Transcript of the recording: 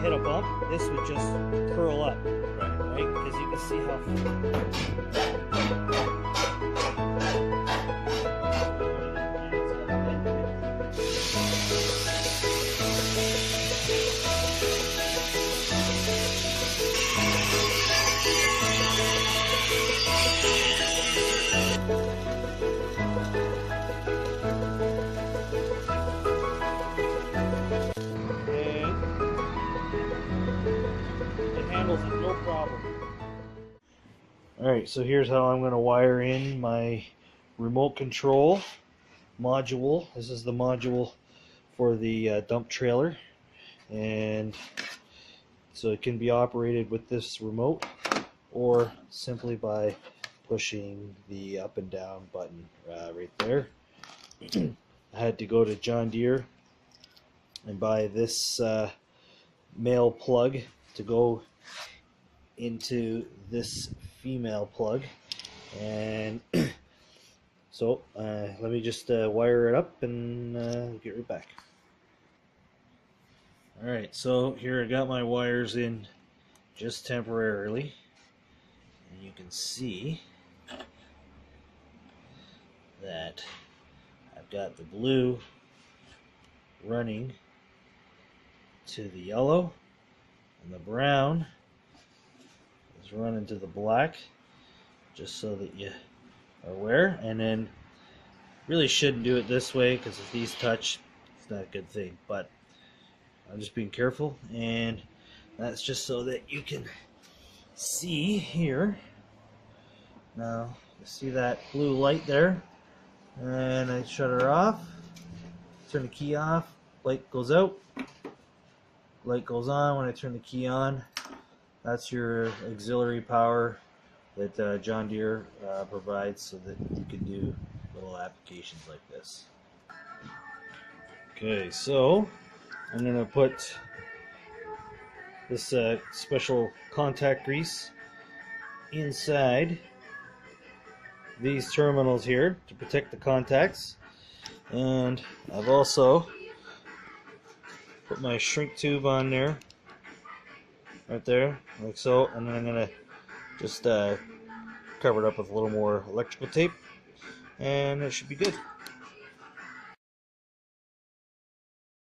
hit a bump, this would just curl up, right? Because you can see how. No problem. Alright, so here's how I'm going to wire in my remote control module. This is the module for the dump trailer, and so it can be operated with this remote or simply by pushing the up and down button right there. I had to go to John Deere and buy this male plug to go into this female plug, and so let me just wire it up and get right back. Alright, so here I got my wires in just temporarily, and you can see that I've got the blue running to the yellow, and the brown is running to the black, just so that you are aware. And then really shouldn't do it this way, because if these touch, it's not a good thing, but I'm just being careful, and that's just so that you can see here. Now you see that blue light there, and I shut her off, turn the key off, light goes out, light goes on when I turn the key on. That's your auxiliary power that John Deere provides, so that you can do little applications like this. Okay, so I'm going to put this special contact grease inside these terminals here to protect the contacts, and I've also put my shrink tube on there, right there, like so, and then I'm going to just cover it up with a little more electrical tape, and it should be good.